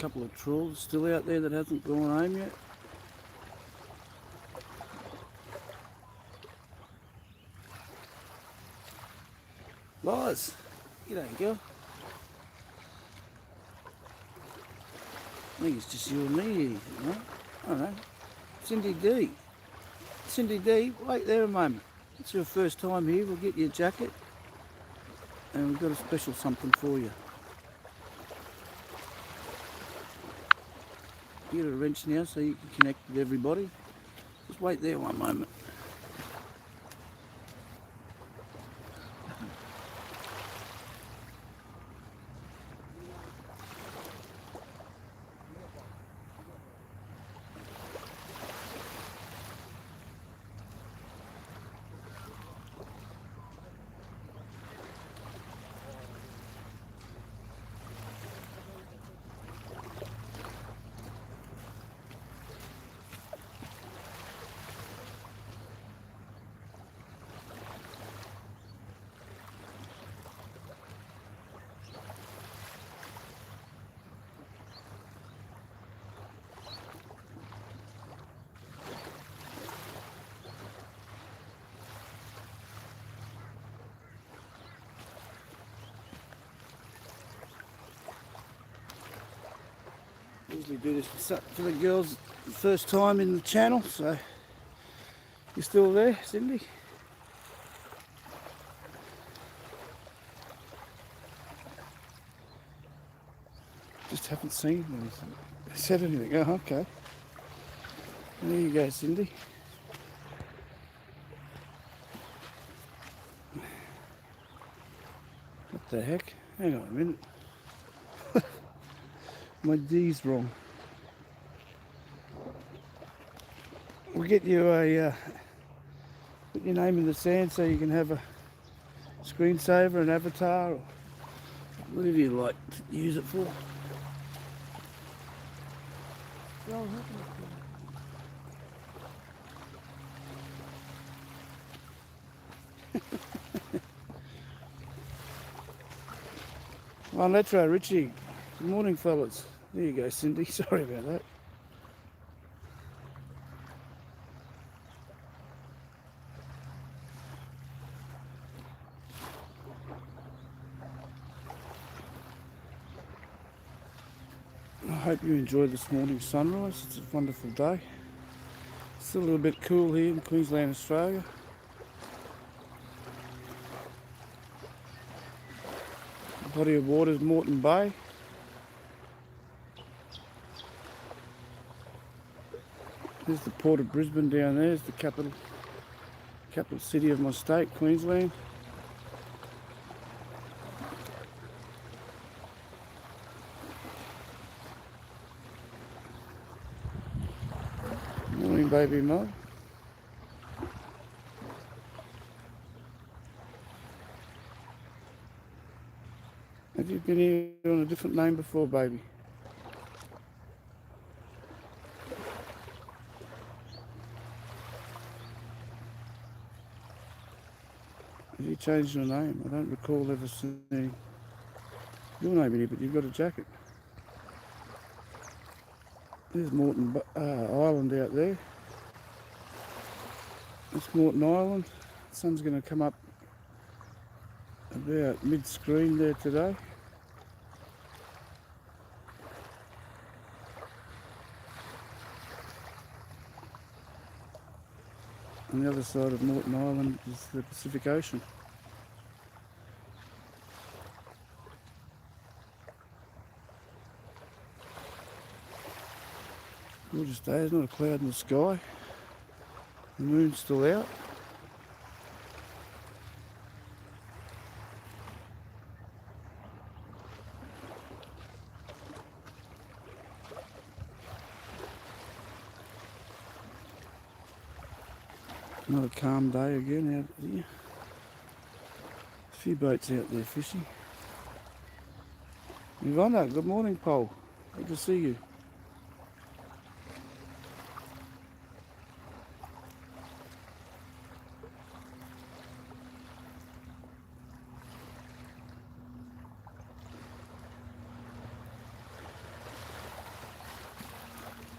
couple of trawls still out there that hasn't gone home yet. Liz, g'day girl. I think it's just you and me here, right? I don't know. Cindy D. Cindy D, wait there a moment. It's your first time here, we'll get you a jacket. And we've got a special something for you. You get a wrench now so you can connect with everybody. Just wait there one moment. Usually do this for the girls first time in the channel, so you're still there, Cindy? Just haven't seen them. Said anything. Oh, okay. There you go, Cindy. What the heck? Hang on a minute. My D's wrong. We'll get you a put your name in the sand so you can have a screensaver, an avatar, or whatever you like to use it for. Well, Letro, Richie. Good morning, fellas. There you go, Cindy. Sorry about that. I hope you enjoyed this morning's sunrise. It's a wonderful day. Still a little bit cool here in Queensland, Australia. The body of water is Moreton Bay. There's the Port of Brisbane down there. It's the capital city of my state, Queensland. Morning, baby Mo. Have you been here on a different name before, baby? Have you changed your name? I don't recall ever seeing your name in here, but you've got a jacket. There's Moreton Island out there. That's Moreton Island. The sun's going to come up about mid-screen there today. On the other side of Moreton Island is the Pacific Ocean. Gorgeous day, there's not a cloud in the sky. The moon's still out. Another calm day again out here. A few boats out there fishing. Ivana, good morning, Paul. Good to see you.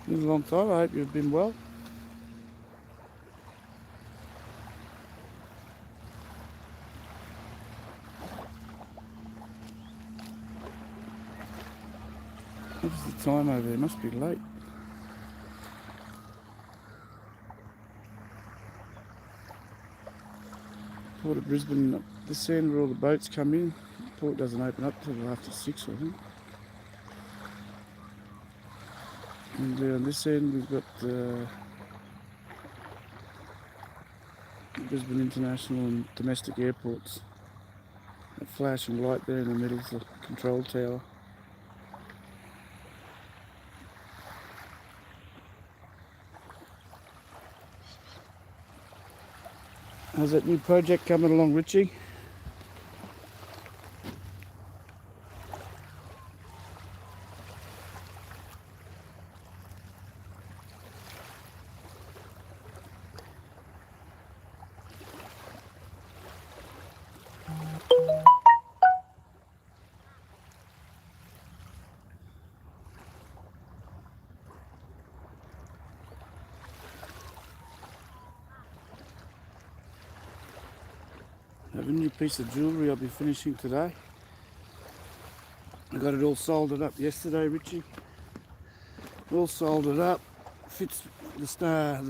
It's been a long time. I hope you've been well. What's the time over there? Must be late. Port of Brisbane, this end where all the boats come in. The port doesn't open up till after 6, I think. And on this end we've got Brisbane International and domestic airports. That flashing light there in the middle is the control tower. How's that new project coming along, Richie? I have a new piece of jewellery I'll be finishing today. I got it all soldered up yesterday, Richie. All soldered up. Fits the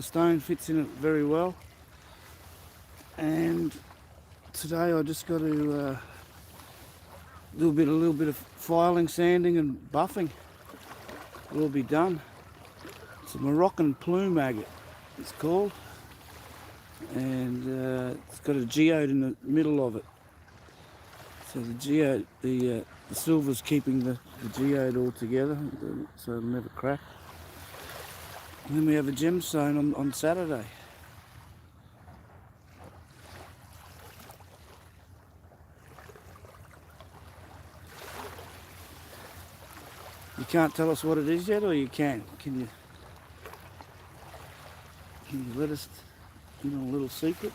stone fits in it very well. And today I just got to do a little bit of filing, sanding, and buffing. It'll all be done. It's a Moroccan plume agate, it's called. And it's got a geode in the middle of it. So the geode, the silver's keeping the geode all together, so it'll never crack. And then we have a gemstone on Saturday. You can't tell us what it is yet, or you can? Can you let us in a little secret?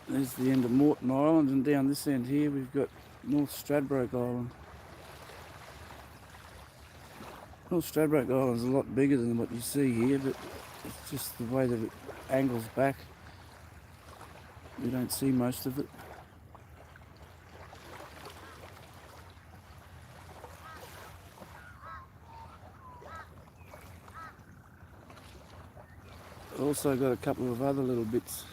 There's the end of Moreton Island, and down this end here we've got North Stradbroke Island. North Stradbroke Island is a lot bigger than what you see here, but it's just the way that it angles back. We don't see most of it. Also got a couple of other little bits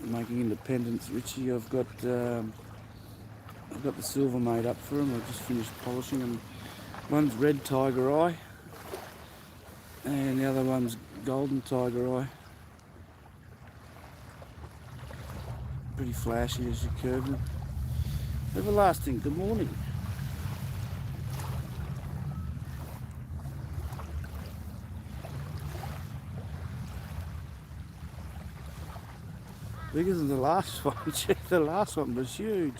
making independence, Richie. I've got the silver made up for them. I've just finished polishing them. One's red tiger eye, and the other one's golden tiger eye. Pretty flashy as you curve them. Everlasting, good morning. Bigger than the last one. The last one was huge.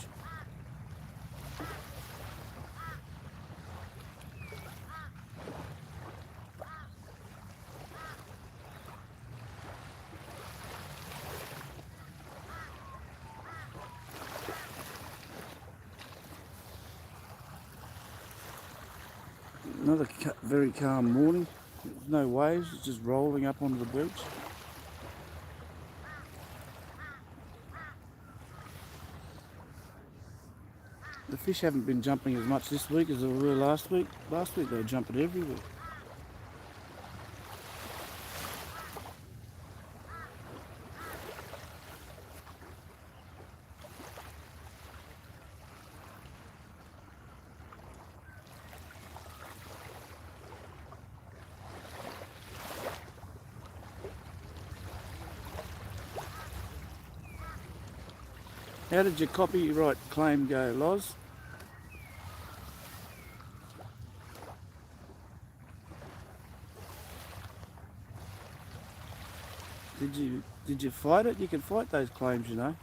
Another very calm morning. There's no waves, it's just rolling up onto the beach. The fish haven't been jumping as much this week as they were last week. Last week they were jumping everywhere. How did your copyright claim go, Loz? Did you fight it? You can fight those claims, you know.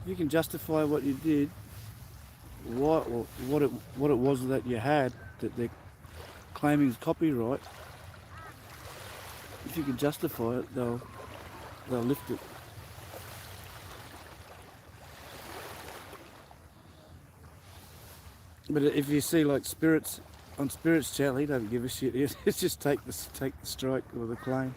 If you can justify what you did, what it was that you had that they're claiming is copyright. If you can justify it, they'll lift it. But if you see like Spirits on Spirits channel, he doesn't give a shit. It's just take the strike or the claim.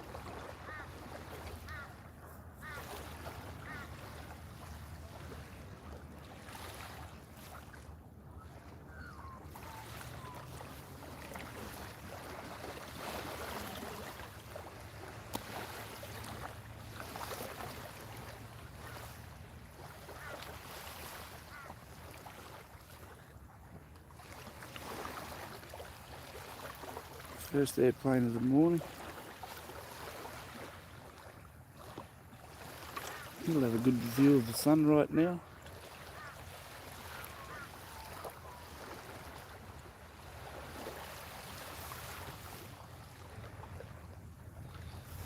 First airplane of the morning. We'll have a good view of the sun right now.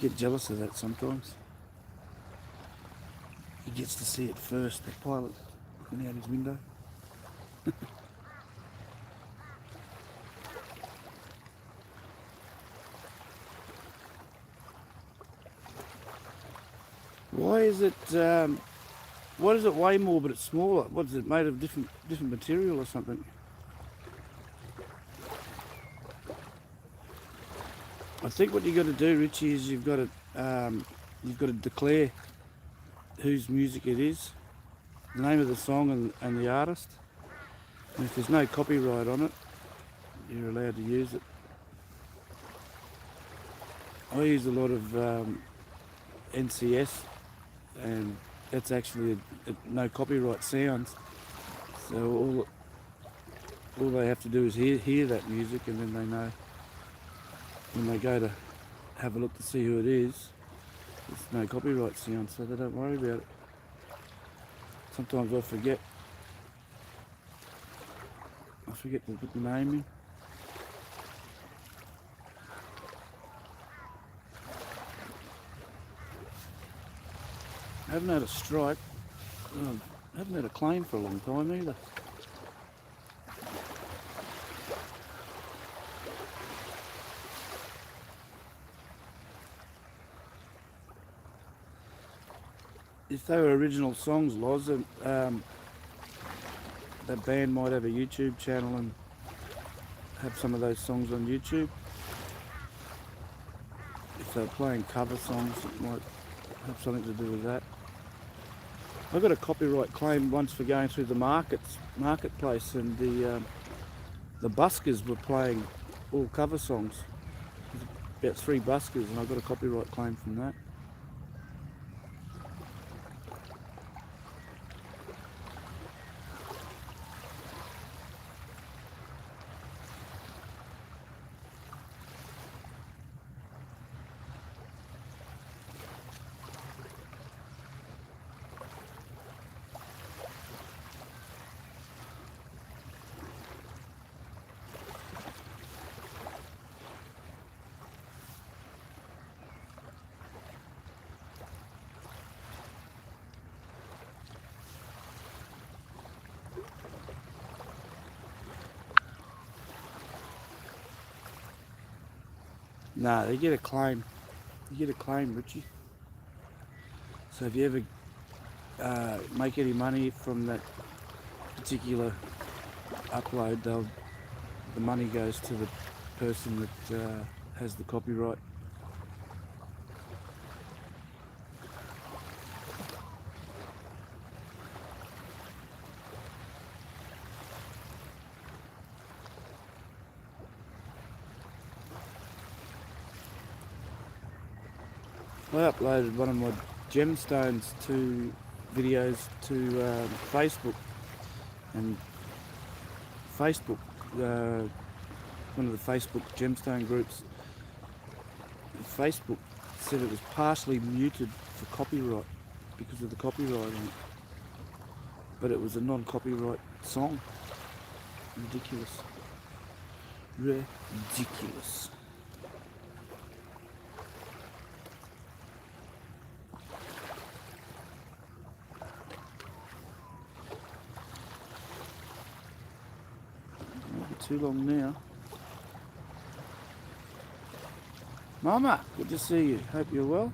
Get jealous of that sometimes. He gets to see it first, the pilot looking out his window. Why is it, why does it weigh more but it's smaller? What is it, made of different material or something? I think what you've got to do, Richie, is you've got to declare whose music it is, the name of the song and the artist. And if there's no copyright on it, you're allowed to use it. I use a lot of NCS, and that's actually no copyright sounds. So all they have to do is hear that music, and then they know when they go to have a look to see who it is, there's no copyright sound, so they don't worry about it. Sometimes I forget to put the name in. I haven't had a strike. I haven't had a claim for a long time either. If they were original songs, Loz, that band might have a YouTube channel and have some of those songs on YouTube. If they're playing cover songs, it might have something to do with that. I got a copyright claim once for going through the marketplace, and the buskers were playing all cover songs. About 3 buskers, and I got a copyright claim from that. Nah, they get a claim. You get a claim, Richie. So if you ever make any money from that particular upload, the money goes to the person that has the copyright. I uploaded one of my gemstones videos to Facebook, and Facebook, one of the Facebook gemstone groups, Facebook said it was partially muted for copyright because of the copyright on it, but it was a non-copyright song. Ridiculous. Ridiculous. Too long now. Mama, good to see you. Hope you're well.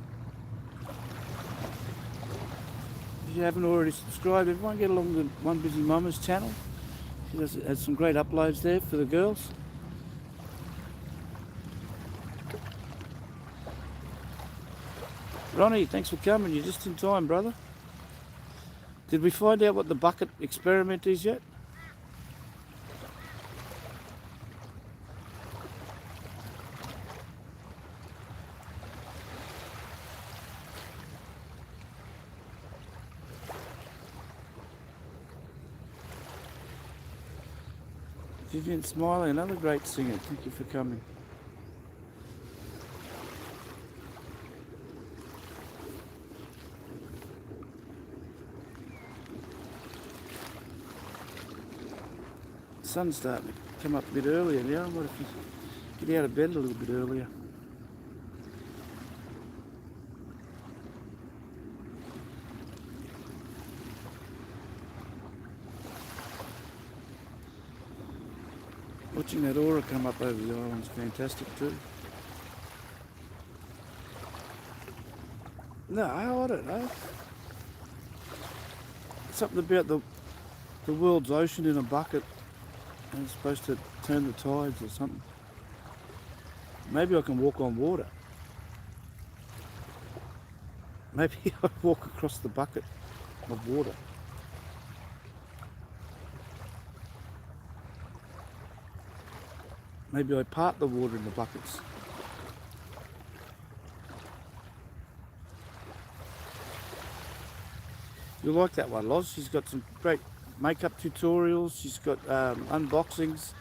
If you haven't already subscribed, everyone get along to One Busy Mama's channel. Has some great uploads there for the girls. Ronnie, thanks for coming. You're just in time, brother. Did we find out what the bucket experiment is yet? Vivian Smiley, another great singer. Thank you for coming. The sun's starting to come up a bit earlier now. What if you get out of bed a little bit earlier? Watching that aura come up over the island's fantastic too. No, I don't know. Something about the world's ocean in a bucket and it's supposed to turn the tides or something. Maybe I can walk on water. Maybe I walk across the bucket of water. Maybe I part the water in the buckets. You'll like that one, Loz. She's got some great makeup tutorials. She's got unboxings.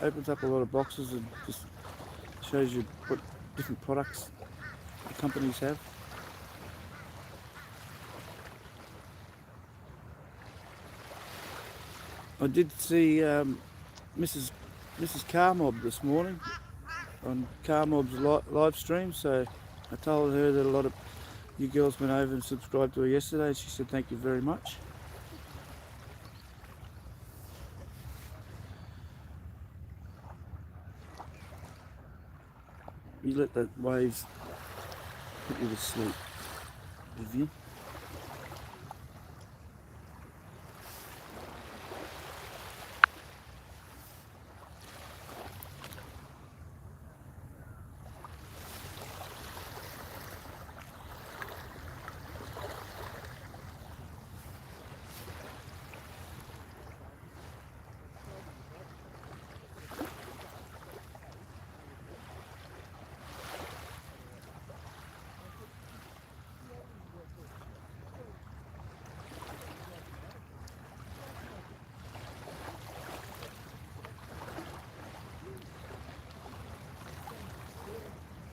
Opens up a lot of boxes and just shows you what different products the companies have. I did see Mrs. Carmob this morning on Carmob's live stream, so I told her that a lot of you girls went over and subscribed to her yesterday. She said thank you very much. You let the waves put you to sleep, Vivian.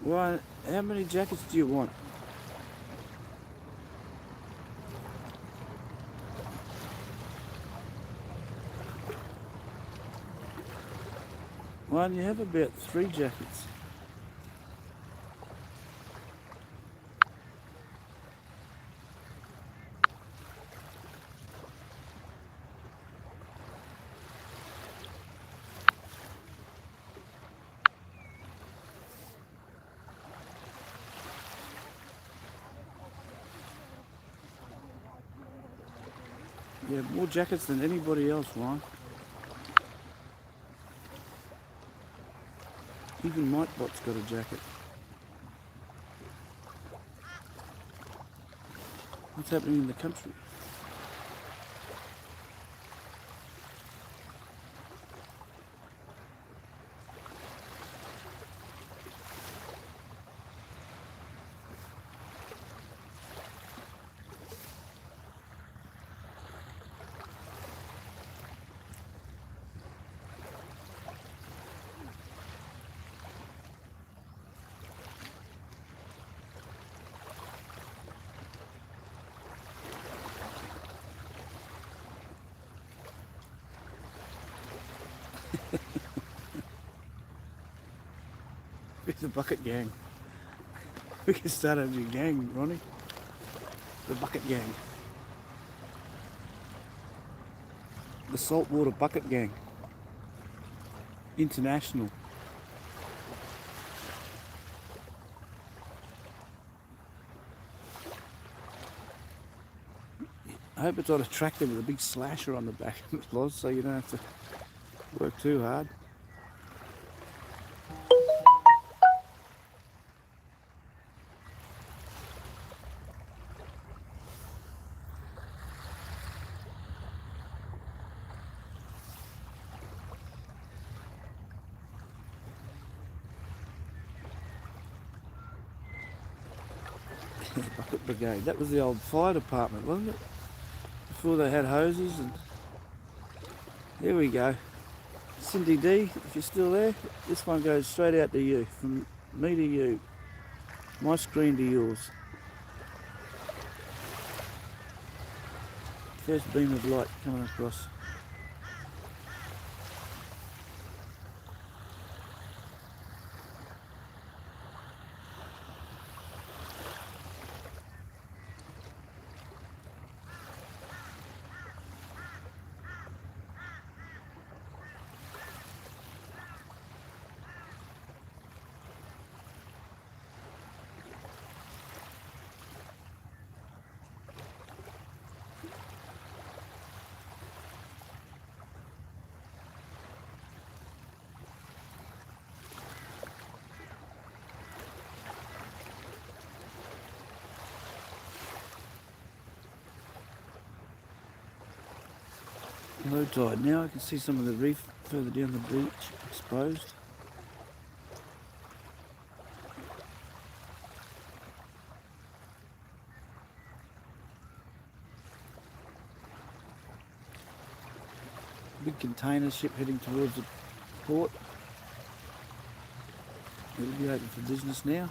Well, how many jackets do you want? Well, you have about 3 jackets. You have more jackets than anybody else, Ryan. Even Mightbot's got a jacket. What's happening in the country? It's the bucket gang. We can start a new gang, Ronnie. The bucket gang. The saltwater bucket gang. International. I hope it's not a tractor with a big slasher on the back of it, Loz, so you don't have to work too hard. Bucket brigade. That was the old fire department, wasn't it? Before they had hoses. And there we go. Cindy D, if you're still there, this one goes straight out to you, from me to you. My screen to yours. First beam of light coming across. Low tide now. I can see some of the reef further down the beach exposed. Big container ship heading towards the port. It'll be open for business now.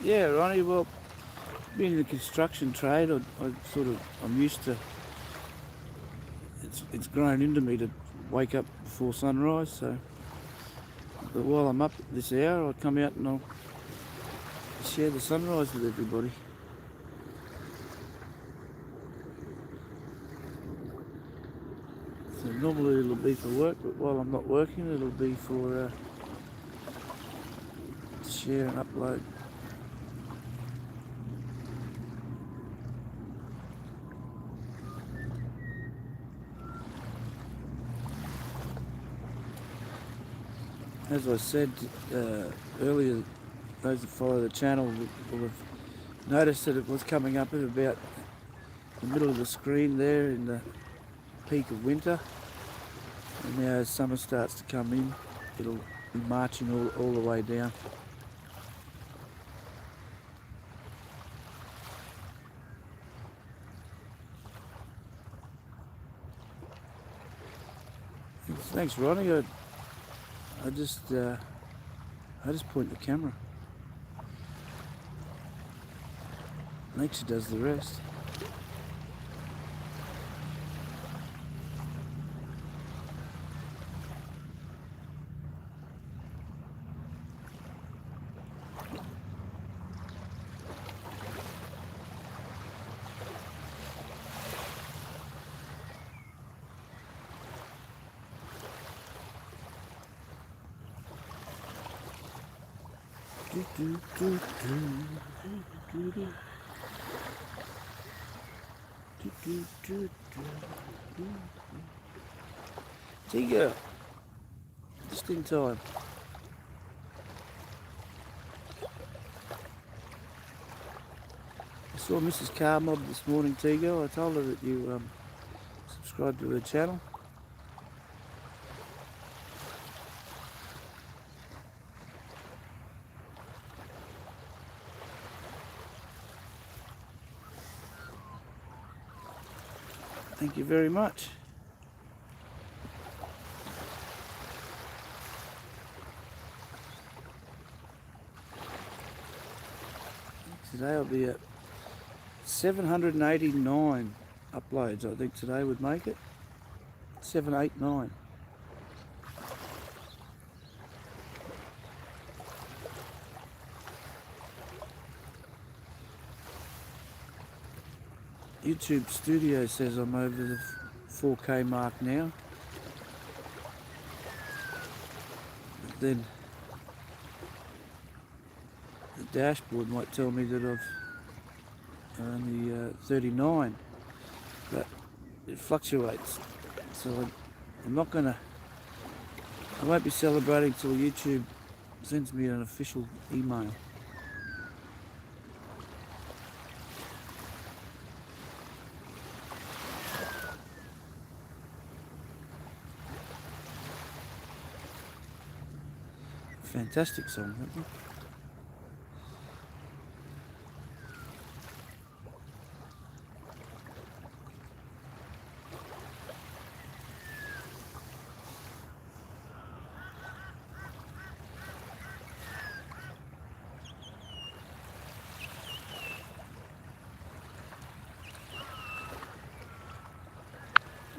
Yeah, Ronnie, well, being in the construction trade, I'm used to, it's grown into me to wake up before sunrise, so, but while I'm up at this hour, I'll come out and I'll share the sunrise with everybody. So normally it'll be for work, but while I'm not working, it'll be for share and upload. As I said earlier, those that follow the channel will have noticed that it was coming up at about the middle of the screen there in the peak of winter. And now as summer starts to come in, it'll be marching all the way down. Thanks, Ronnie. I just point the camera. Nature does the rest. Tiger, just in time. I saw Mrs. Car Mob this morning, Tigo. I told her that you subscribed to her channel. Thank you very much. Today I'll be at 789 uploads. I think today would make it 789. YouTube Studio says I'm over the 4K mark now. then the dashboard might tell me that I've only 39, but it fluctuates. So I'm not gonna, I won't be celebrating till YouTube sends me an official email. Fantastic song, isn't it?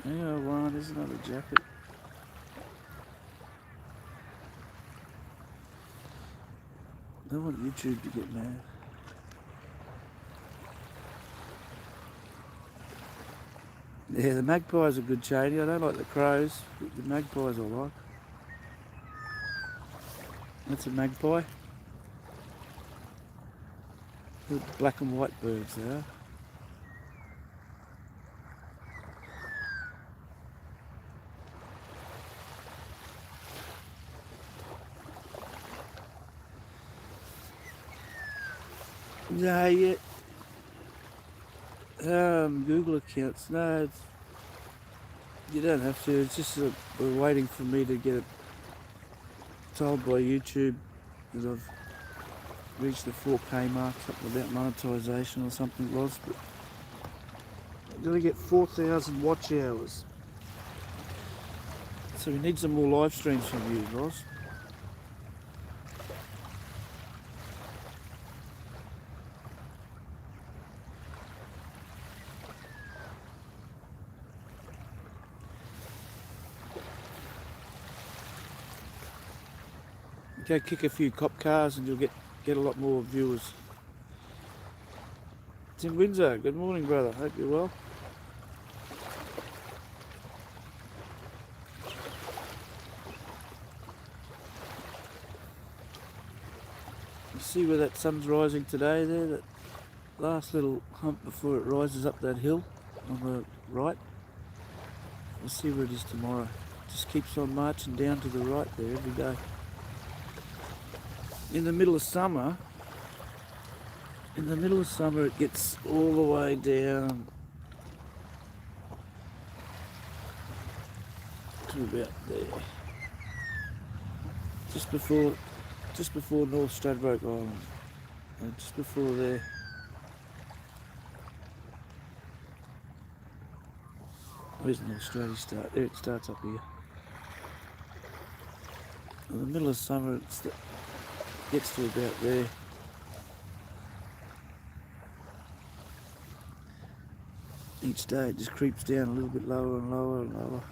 Yeah, wow, there's another jacket. I don't want YouTube to get mad. Yeah, the magpie's a good chainie. I don't like the crows, but the magpies I like. That's a magpie. The black and white birds there. No, yeah. Google accounts. No, you don't have to. It's just we're waiting for me to get it told by YouTube that I've reached the 4K mark, something about monetization or something it was. But I'm going to get 4,000 watch hours. So we need some more live streams from you, guys. Go kick a few cop cars and you'll get a lot more viewers. It's in Windsor. Good morning, brother. Hope you're well. You see where that sun's rising today there? That last little hump before it rises up that hill on the right. We'll see where it is tomorrow. It just keeps on marching down to the right there every day. In the middle of summer, it gets all the way down to about there, just before North Stradbroke Island, and just before there. Where's North Stradbroke start? There it starts up here. In the middle of summer, it gets to about there. Each day it just creeps down a little bit lower and lower and lower.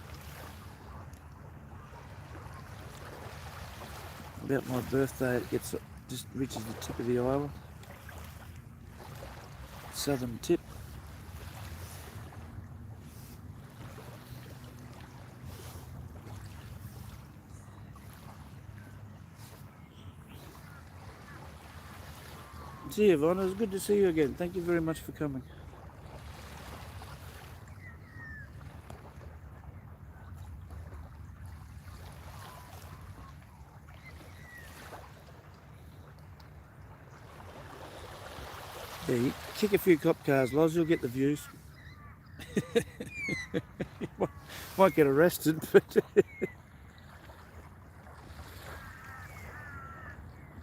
About my birthday it just reaches the tip of the island. Southern tip. See you, Yvonne. It was good to see you again. Thank you very much for coming. Yeah, you kick a few cop cars, Loz, you'll get the views. You might get arrested, but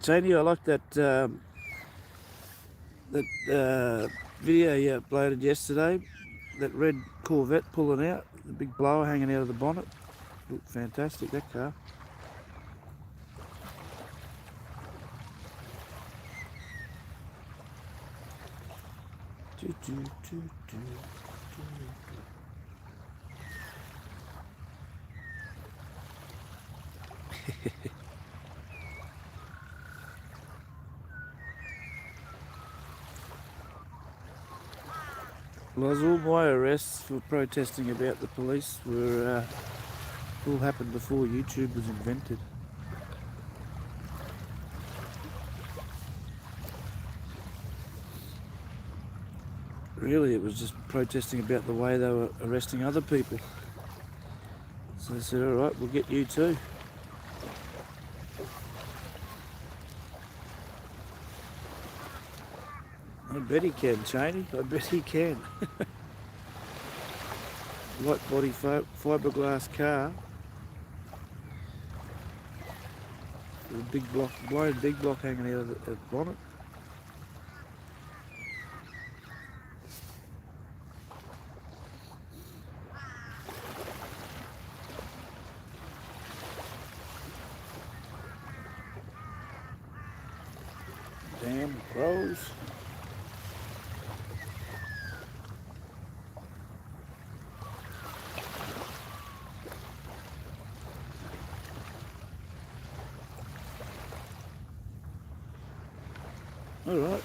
Janie, I like that video you uploaded yesterday. That red Corvette pulling out, the big blower hanging out of the bonnet. Looked fantastic, that car. Well, all my arrests for protesting about the police were all happened before YouTube was invented. really it was just protesting about the way they were arresting other people. So they said, all right, we'll get you too. I bet he can, Cheney. I bet he can. Light body fiberglass car. With a big block, blown big block hanging out of the bonnet. Damn crows. All right.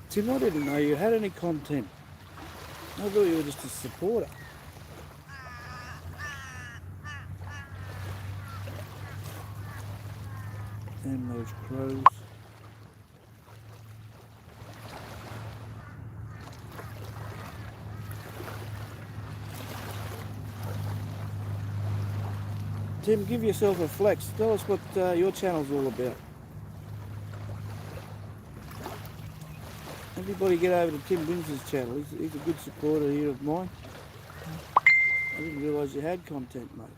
Tim, I didn't know you had any content. I thought you were just a supporter. Damn those crows. Tim, give yourself a flex. Tell us what your channel's all about. Everybody get over to Tim Winds's channel. He's a good supporter here of mine. I didn't realise you had content, mate.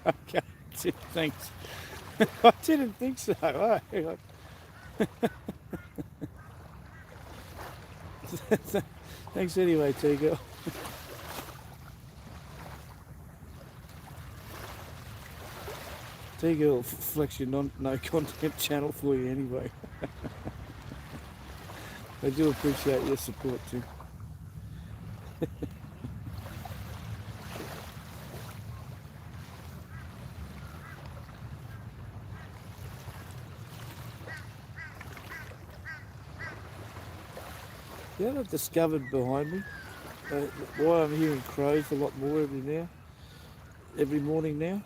Okay, thanks. I didn't think so. Thanks anyway, T-Girl. T-Girl flex your no content channel for you anyway. I do appreciate your support too. You know what I've discovered behind me? Why I'm hearing crows a lot more every morning now?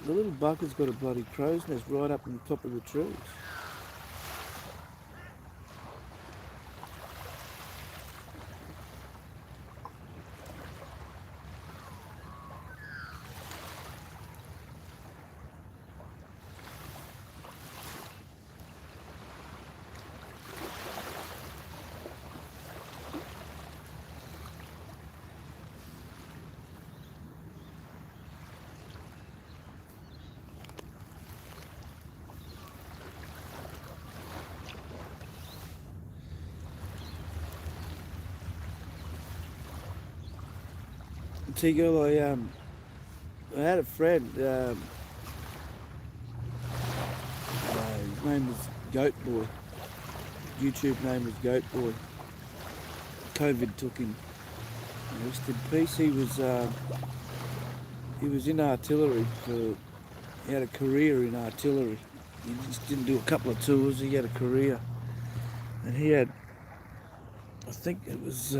The little bucker's got a bloody crow's nest right up on the top of the trees. T-Girl, I had a friend, his name was Goat Boy. YouTube name was Goat Boy. COVID took him. Rest in peace. He was in artillery he had a career in artillery. He just didn't do a couple of tours, he had a career. And he had, I think it was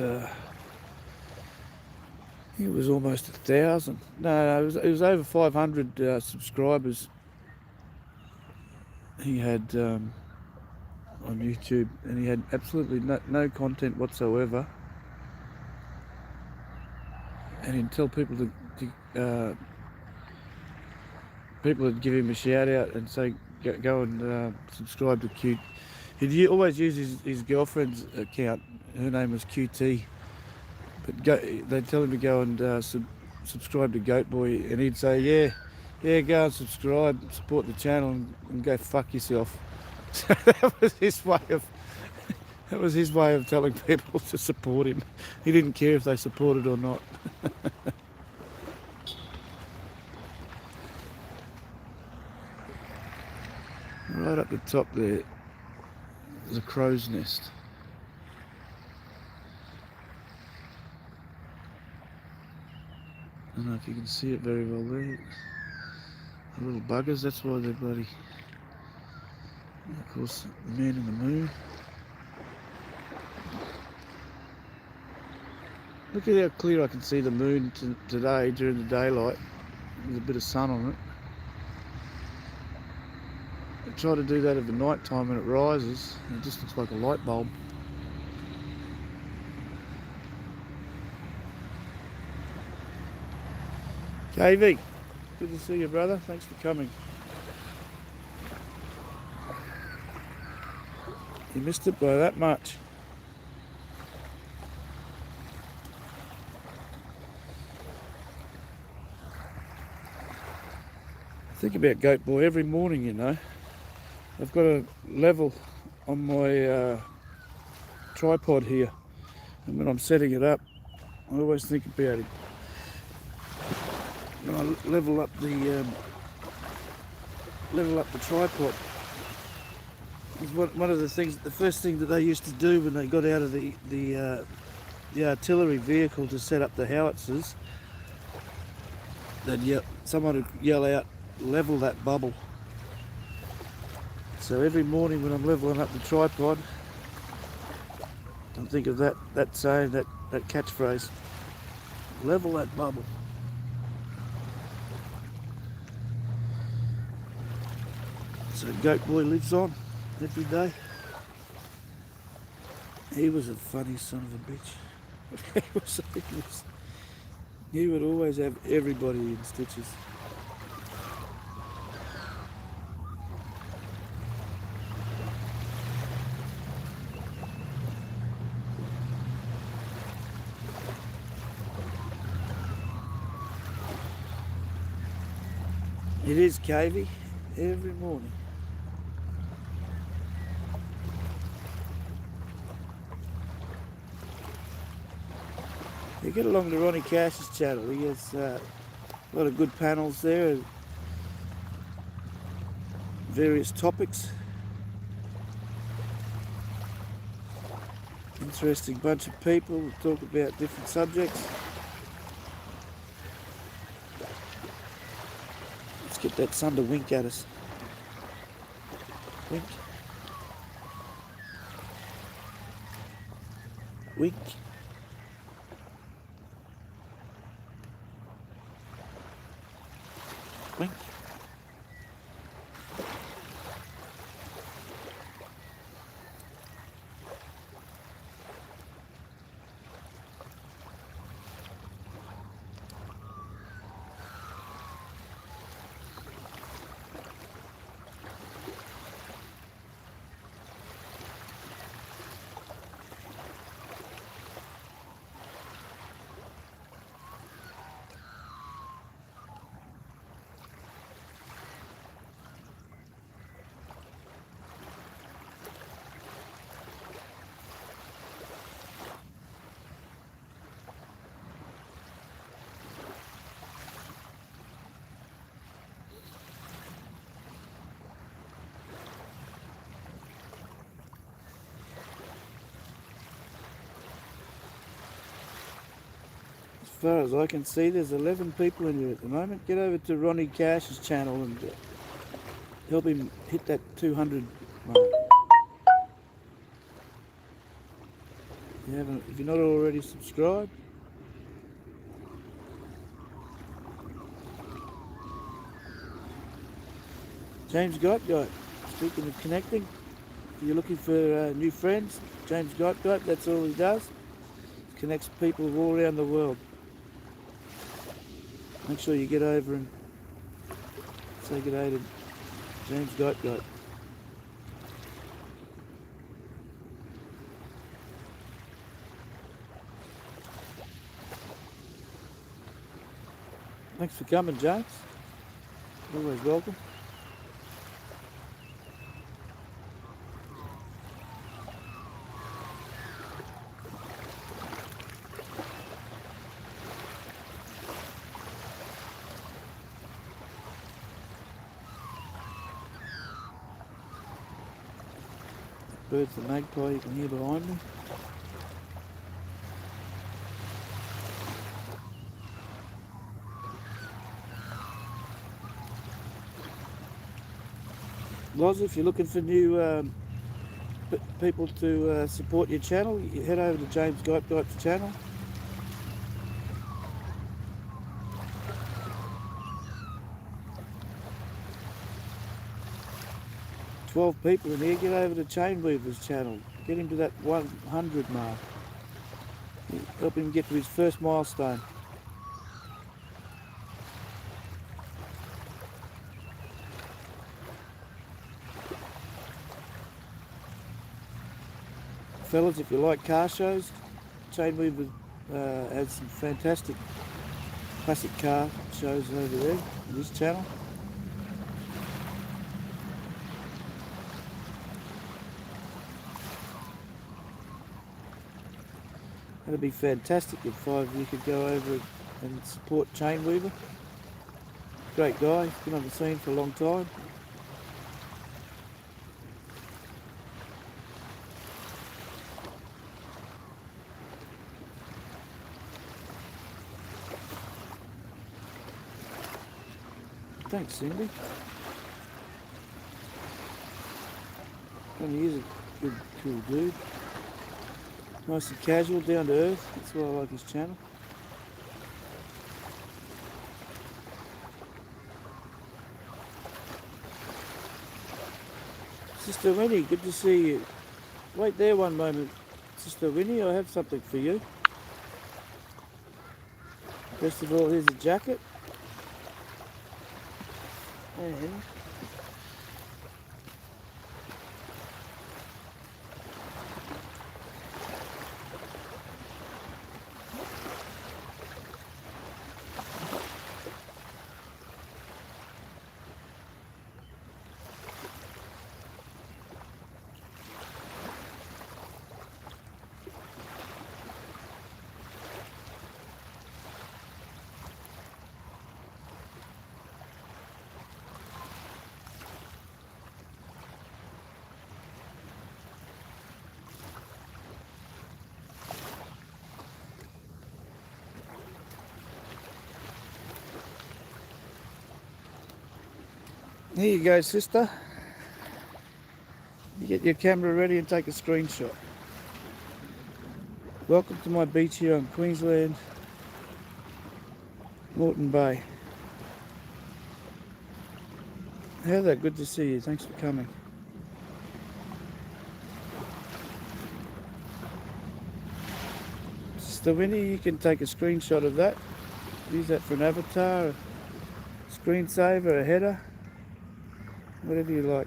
almost 1,000. No, it was over 500 subscribers he had on YouTube, and he had absolutely no content whatsoever, and he'd tell people people would give him a shout out and say go and subscribe to Q. He'd always use his girlfriend's account. Her name was QT, but they'd tell him to go and subscribe to Goat Boy, and he'd say, yeah, go and subscribe, support the channel, and go fuck yourself. So that was his way of telling people to support him. He didn't care if they supported or not. Right up the top there's a crow's nest. I don't know if you can see it very well there. The little buggers, that's why they're bloody... And of course, the man in the moon. Look at how clear I can see the moon today during the daylight. There's a bit of sun on it. I try to do that at the night time when it rises, and it just looks like a light bulb. KV, good to see you, brother. Thanks for coming. You missed it by that much. I think about Goat Boy every morning, you know. I've got a level on my tripod here, and when I'm setting it up, I always think about him. When I level up the tripod, it's one of the things. The first thing that they used to do when they got out of the artillery vehicle to set up the howitzers, someone would yell out, "Level that bubble." So every morning when I'm leveling up the tripod, I think of that saying, that catchphrase, "Level that bubble." So Goat Boy lives on every day. He was a funny son of a bitch. He would always have everybody in stitches. It is cavey every morning. You get along to Ronnie Cash's channel. He has a lot of good panels there, various topics. Interesting bunch of people who talk about different subjects. Let's get that sun to wink at us. Wink. Wink. Wink. As far as I can see, there's 11 people in here at the moment. Get over to Ronnie Cash's channel and help him hit that 200 mark. If you're not already subscribed, James Goat Guy, Speaking of connecting, if you're looking for new friends, James Goat, that's all he does. He connects people all around the world. Make sure you get over and say good day to James Goat. Thanks for coming, James. Always welcome. Bird's the magpie you can hear behind me. Loz, if you're looking for new people to support your channel, you head over to James Goat's channel. $12 people in here. Get over to Chainweaver's channel. Get him to that 100 mark. Help him get to his first milestone. Fellas, if you like car shows, Chainweaver has some fantastic classic car shows over there on this channel. That'd be fantastic if 5 of you could go over and support Chainweaver. Great guy, he's been on the scene for a long time. Thanks, Cindy. And he is a good, cool dude. Nice and casual, down to earth. That's why I like his channel. Sister Winnie, good to see you. Wait there one moment. Sister Winnie, I have something for you. First of all, here's a jacket. And here you go, sister. You get your camera ready and take a screenshot. Welcome to my beach here on Queensland, Moreton Bay. Heather, good to see you. Thanks for coming. Sister Winnie, you can take a screenshot of that. Use that for an avatar, a screensaver, a header. Whatever you like.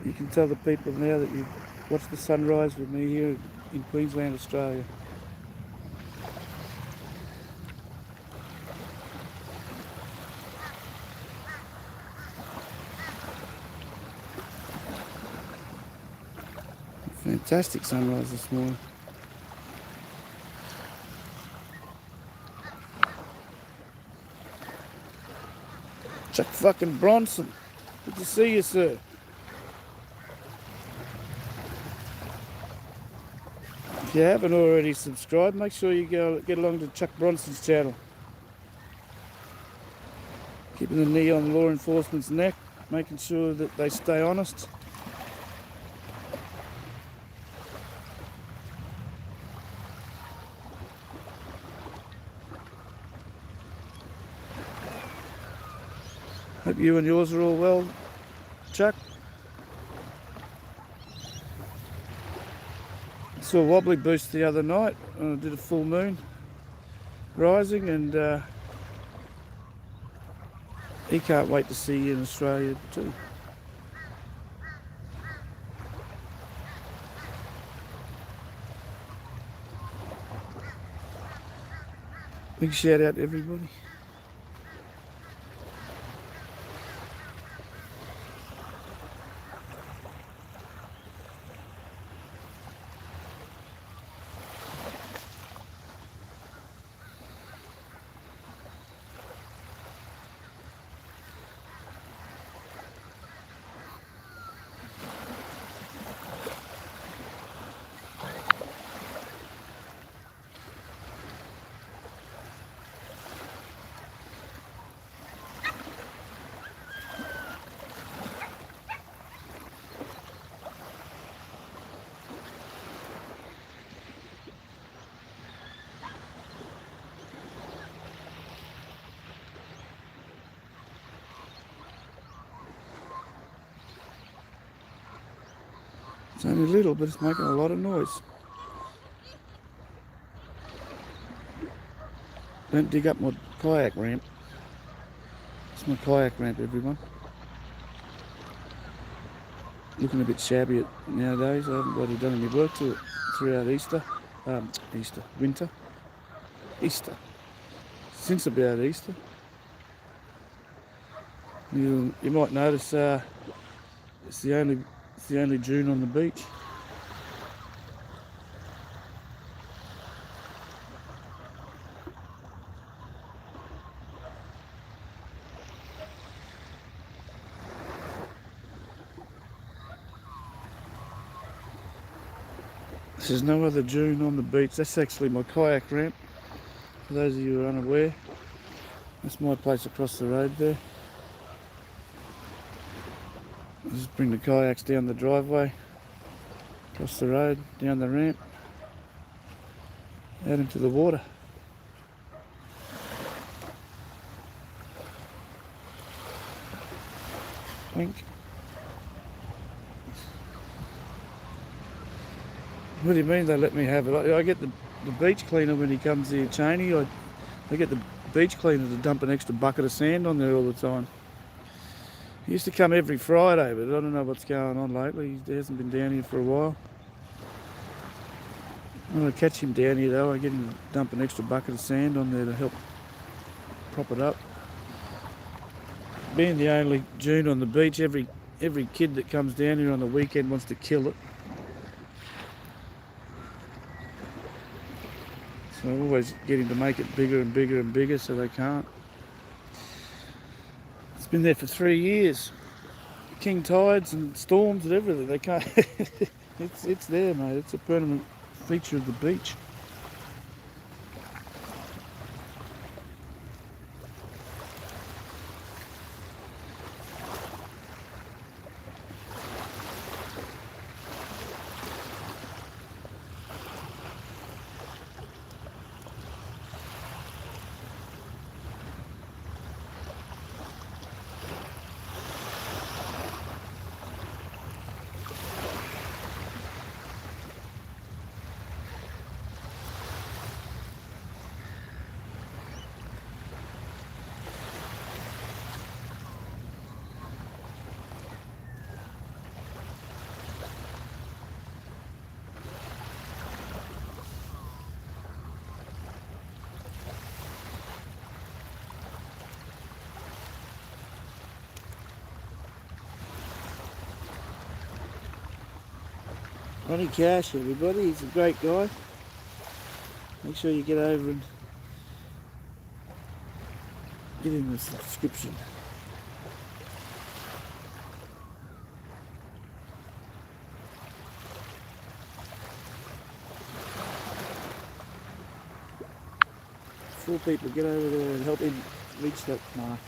You can tell the people now that you've watched the sunrise with me here in Queensland, Australia. Fantastic sunrise this morning. Chuck fucking Bronson. Good to see you, sir. If you haven't already subscribed, make sure you go get along to Chuck Bronson's channel. Keeping the knee on law enforcement's neck, making sure that they stay honest. Hope you and yours are all well, Chuck. Saw a wobbly boost the other night. I did a full moon rising, and he can't wait to see you in Australia too. Big shout out to everybody. It's only little, but it's making a lot of noise. Don't dig up my kayak ramp. It's my kayak ramp, everyone. Looking a bit shabby nowadays. I haven't bloody done any work to it throughout Easter. Since about Easter. You might notice it's the only dune on the beach. There's no other dune on the beach. That's actually my kayak ramp. For those of you who are unaware, that's my place across the road there. I just bring the kayaks down the driveway, across the road, down the ramp, out into the water. Wink. What do you mean they let me have it? I get the beach cleaner when he comes here, Cheney. I get the beach cleaner to dump an extra bucket of sand on there all the time. He used to come every Friday, but I don't know what's going on lately. He hasn't been down here for a while. When I catch him down here though, I get him to dump an extra bucket of sand on there to help prop it up. Being the only dune on the beach, every kid that comes down here on the weekend wants to kill it. So I always get him to make it bigger and bigger and bigger so they can't. It's been there for 3 years. King tides and storms and everything, they can't. It's there, mate. It's a permanent feature of the beach. Ronnie Cash, everybody, he's a great guy. Make sure you get over and give him a subscription. Four people get over there and help him reach that mark.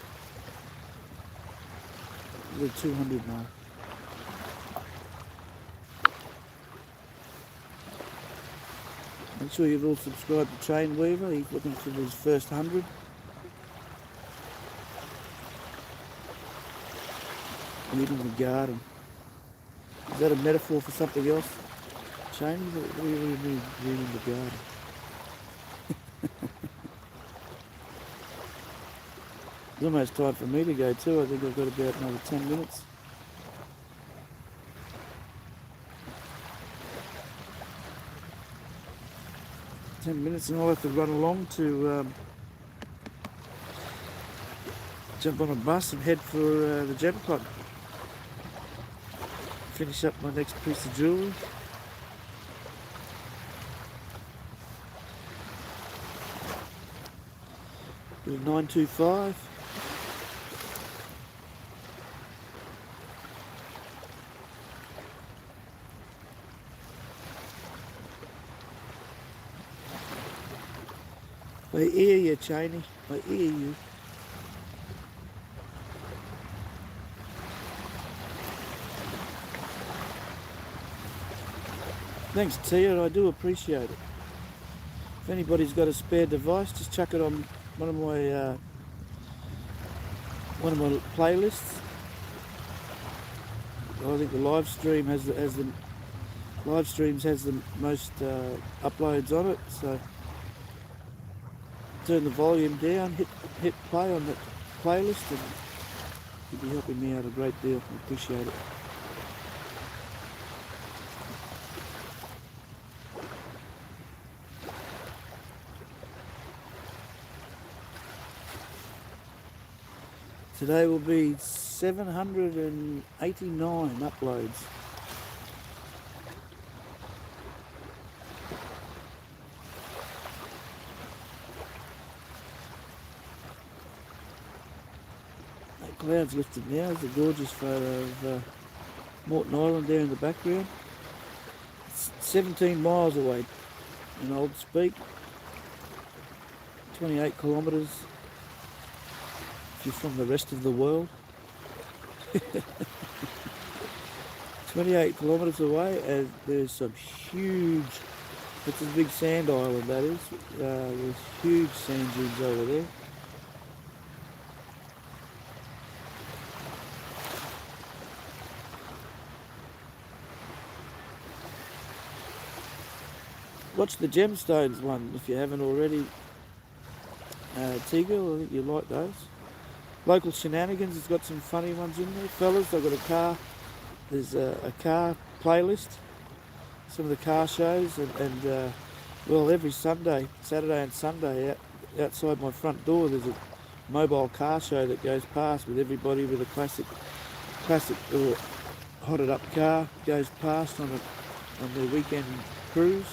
The 200 mark. Make sure you've all subscribed to Train Weaver. He's looking for his first 100. Out in the garden. Is that a metaphor for something else? Cheney, what do you mean, out in the garden? It's almost time for me to go too. I think I've got about another 10 minutes. And I'll have to run along to jump on a bus and head for the gem club. Finish up my next piece of jewellery. Bit of 925. I hear you, Cheney. I hear you. Thanks, Tia. I do appreciate it. If anybody's got a spare device, just chuck it on one of my playlists. I think the live stream has the live streams has the most uploads on it. So turn the volume down, hit play on the playlist, and you'll be helping me out a great deal. I appreciate it. Today will be 789 uploads. That cloud's lifted now. There's a gorgeous photo of Morton Island there in the background. It's 17 miles away in old speak. 28 kilometres. You're from the rest of the world. 28 kilometres away, and there's some huge, it's a big sand island that is, there's huge sand dunes over there. Watch the gemstones one if you haven't already. Teagle, I think you like those. Local Shenanigans has got some funny ones in there, fellas. They've got a car, there's a car playlist, some of the car shows, and well, every Saturday and Sunday, outside my front door, there's a mobile car show that goes past with everybody with a classic little hotted up car, goes past on their weekend cruise.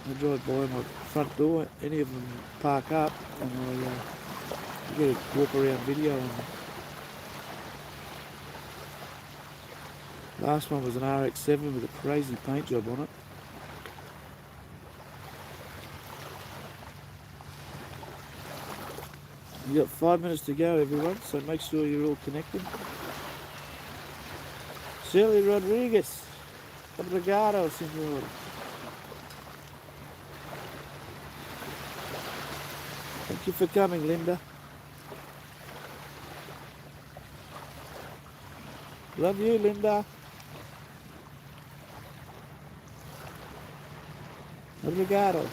I drive by my front door, any of them park up, and I get a walk around video. And last one was an RX-7 with a crazy paint job on it. You've got 5 minutes to go, everyone, so make sure you're all connected. Shirley Rodriguez, obrigado, senor. Thank you for coming, Linda. Love you, Linda. Obrigado.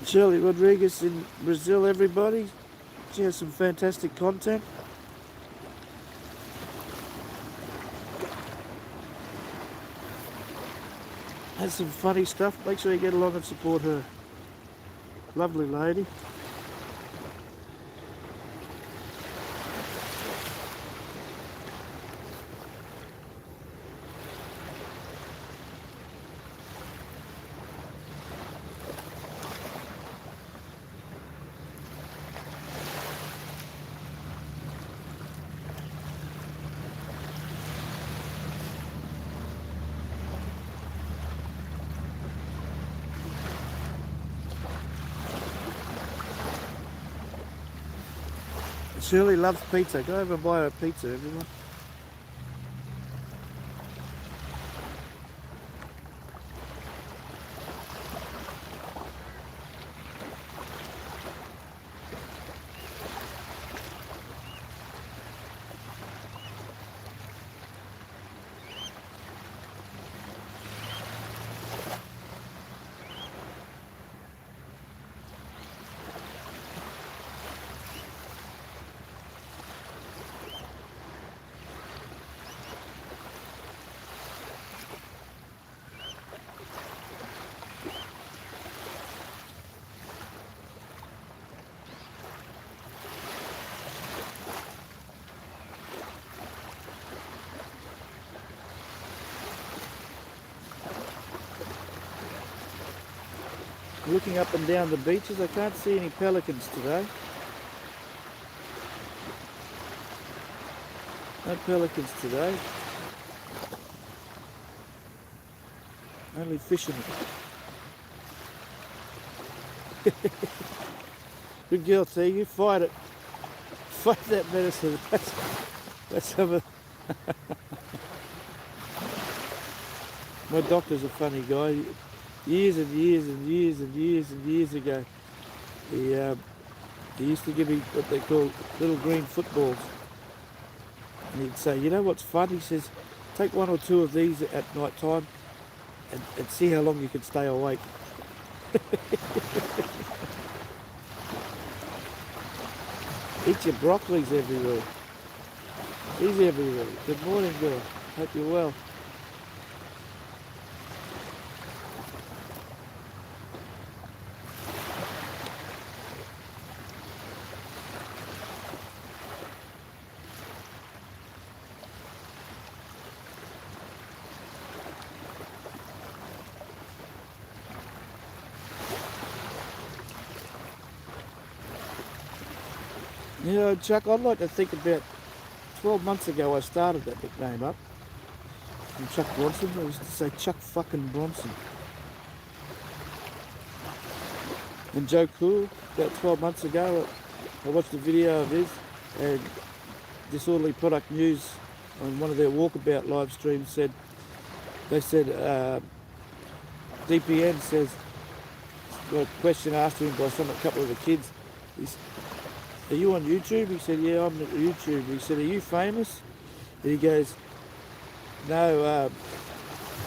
Shirley Rodriguez in Brazil, everybody. She has some fantastic content. Has some funny stuff. Make sure you get along and support her. Lovely lady. Shirley loves pizza. Go over and buy her pizza, everyone. Looking up and down the beaches, I can't see any pelicans today. No pelicans today. Only fishermen. Good girl, T. You fight it. Fight that medicine. That's some of... My doctor's a funny guy. Years and years and years and years and years ago, he used to give me what they call little green footballs. And he'd say, you know what's fun? He says, take one or two of these at night time and see how long you can stay awake. Eat your broccolis everywhere. He's everywhere. Good morning, girl. Hope you're well. You know, Chuck, I'd like to think about 12 months ago I started that nickname up. From Chuck Bronson. I used to say Chuck fucking Bronson. And Joe Cool, about 12 months ago, I watched a video of his and Disorderly Product News on one of their walkabout live streams said, DPN says, got a question asked to him by a couple of the kids. Are you on YouTube? He said, yeah, I'm on YouTube. He said, are you famous? And he goes, no,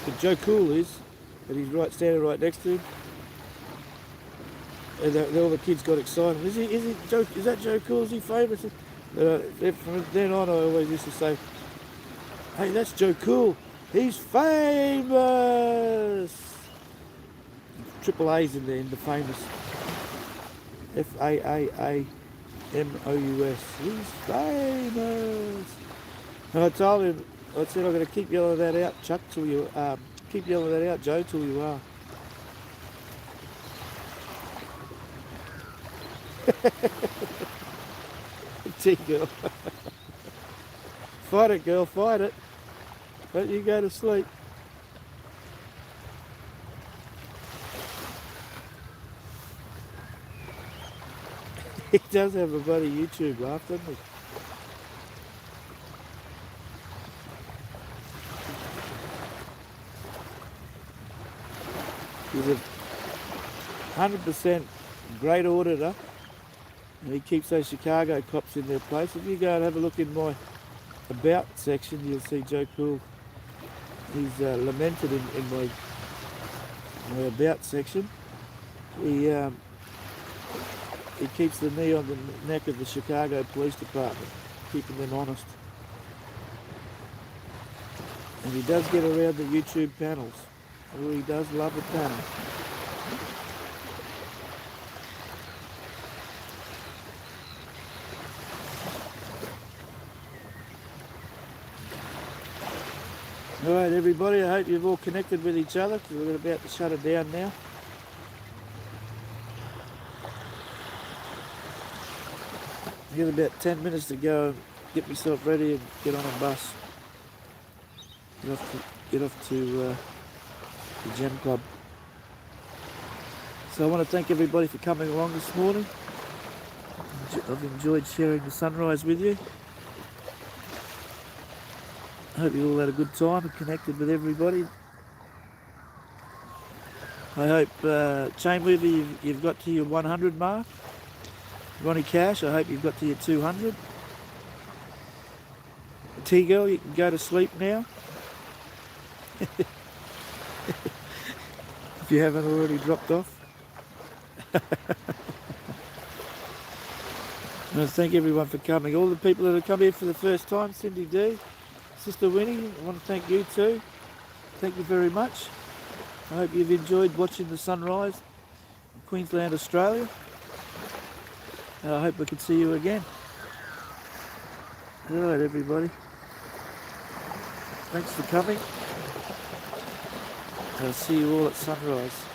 but Joe Cool is. And he's standing right next to him. And all the kids got excited. Is that Joe Cool? Is he famous? From then on, I always used to say, hey, that's Joe Cool. He's famous. Triple A's in there, in the famous. FAAAMOUS. He's famous. And I told him, I said, I'm going to keep yelling that out, Chuck, till you, keep yelling that out, Joe, till you are. T-girl. Fight it, girl, fight it. Don't you go to sleep. He does have a bloody YouTube laugh, doesn't he? He's a 100% great auditor, and he keeps those Chicago cops in their place. If you go and have a look in my About section, you'll see Joe Cool. He's lamented in my About section. He keeps the knee on the neck of the Chicago Police Department, keeping them honest. And he does get around the YouTube panels. Oh, he does love a panel. Alright everybody, I hope you've all connected with each other, because we're about to shut it down now. I've got about 10 minutes to go and get myself ready and get on a bus. Get off to the Gem Club. So I want to thank everybody for coming along this morning. I've enjoyed sharing the sunrise with you. I hope you all had a good time and connected with everybody. I hope, Chainweaver, you've got to your 100 mark. Ronnie Cash, I hope you've got to your 200. T-Girl, you can go to sleep now. If you haven't already dropped off. And thank everyone for coming. All the people that have come here for the first time, Cindy D, Sister Winnie, I want to thank you too. Thank you very much. I hope you've enjoyed watching the sunrise in Queensland, Australia. And I hope we can see you again. Alright everybody. Thanks for coming. I'll see you all at sunrise.